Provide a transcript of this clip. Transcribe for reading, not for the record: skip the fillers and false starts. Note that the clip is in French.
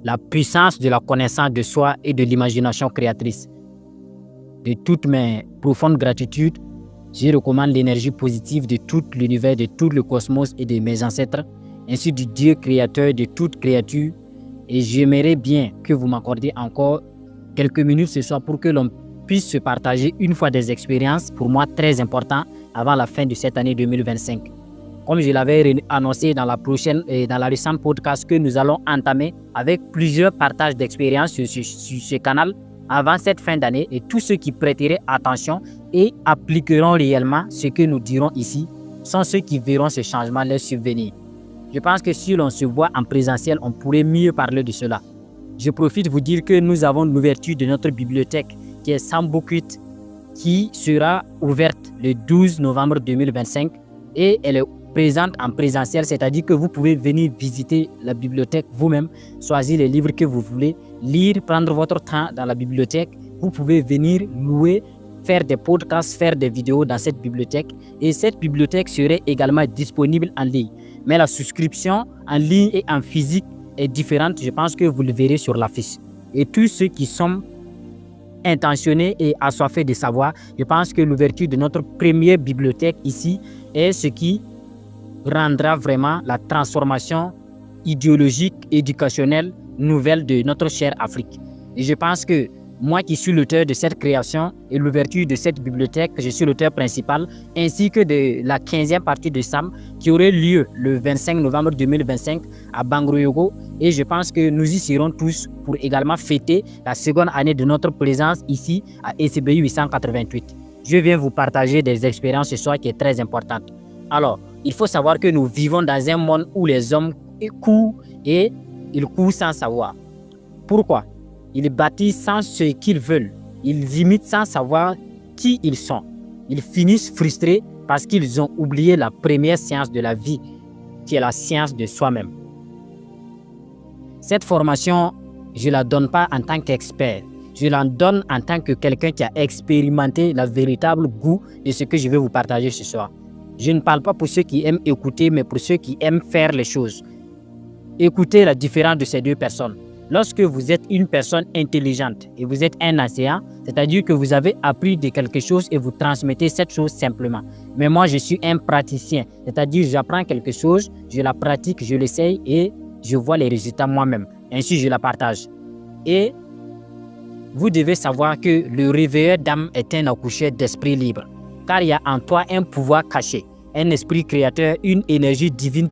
la puissance de la connaissance de soi et de l'imagination créatrice. De toute mes profondes gratitudes, je recommande l'énergie positive de tout l'univers, de tout le cosmos et de mes ancêtres, ainsi du Dieu créateur de toute créature. Et j'aimerais bien que vous m'accordiez encore quelques minutes ce soir pour que l'on puisse se partager une fois des expériences, pour moi très importantes, avant la fin de cette année 2025. Comme je l'avais annoncé dans la récente podcast que nous allons entamer avec plusieurs partages d'expériences sur ce canal avant cette fin d'année, et tous ceux qui prêteraient attention et appliqueront réellement ce que nous dirons ici sont ceux qui verront ce changement leur subvenir. Je pense que si l'on se voit en présentiel, on pourrait mieux parler de cela. Je profite de vous dire que nous avons l'ouverture de notre bibliothèque qui est Sambokut, qui sera ouverte le 12 novembre 2025 et elle est présente en présentiel, c'est-à-dire que vous pouvez venir visiter la bibliothèque vous-même, choisir les livres que vous voulez, lire, prendre votre temps dans la bibliothèque. Vous pouvez venir louer, faire des podcasts, faire des vidéos dans cette bibliothèque, et cette bibliothèque serait également disponible en ligne. Mais la souscription en ligne et en physique est différente, je pense que vous le verrez sur l'affiche. Et tous ceux qui sont intentionnés et assoiffés de savoir, je pense que l'ouverture de notre première bibliothèque ici est ce qui rendra vraiment la transformation idéologique, éducationnelle, nouvelle de notre chère Afrique. Et je pense que moi qui suis l'auteur de cette création et l'ouverture de cette bibliothèque, je suis l'auteur principal, ainsi que de la 15e partie de SAM qui aurait lieu le 25 novembre 2025 à Bangroyogo. Et je pense que nous y serons tous pour également fêter la seconde année de notre présence ici à ECBI 888. Je viens vous partager des expériences ce soir qui est très importante. Alors, il faut savoir que nous vivons dans un monde où les hommes courent et ils courent sans savoir. Pourquoi? Ils bâtissent sans ce qu'ils veulent. Ils imitent sans savoir qui ils sont. Ils finissent frustrés parce qu'ils ont oublié la première science de la vie, qui est la science de soi-même. Cette formation, je ne la donne pas en tant qu'expert. Je la donne en tant que quelqu'un qui a expérimenté le véritable goût de ce que je vais vous partager ce soir. Je ne parle pas pour ceux qui aiment écouter, mais pour ceux qui aiment faire les choses. Écoutez la différence de ces deux personnes. Lorsque vous êtes une personne intelligente et vous êtes un enseignant, c'est-à-dire que vous avez appris de quelque chose et vous transmettez cette chose simplement. Mais moi, je suis un praticien, c'est-à-dire j'apprends quelque chose, je la pratique, je l'essaye et je vois les résultats moi-même. Ainsi, je la partage. Et vous devez savoir que le réveilleur d'âme est un accoucheur d'esprit libre, car il y a en toi un pouvoir caché, un esprit créateur, une énergie divine